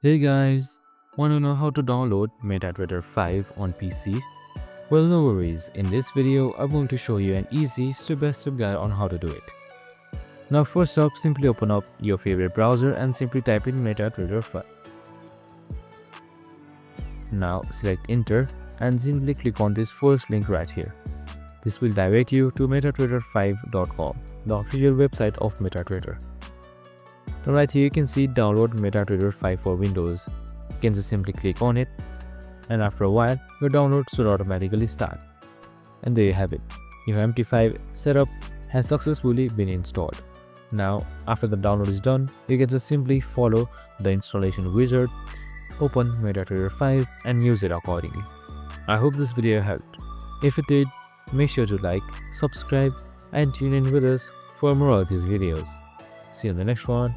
Hey guys, want to know how to download MetaTrader 5 on PC? Well, no worries. In this video, I'm going to show you an easy step-by-step guide on how to do it. Now first up, simply open up your favorite browser and simply type in MetaTrader 5. Now select enter and simply click on this first link right here. This will direct you to metatrader5.com, the official website of MetaTrader. Now right here you can see download MetaTrader 5 for Windows. You can just simply click on it, and after a while your download should automatically start. And there you have it. Your MT5 setup has successfully been installed. Now after the download is done, you can just simply follow the installation wizard, open MetaTrader 5 and use it accordingly. I hope this video helped. If it did, make sure to like, subscribe and tune in with us for more of these videos. See you in the next one.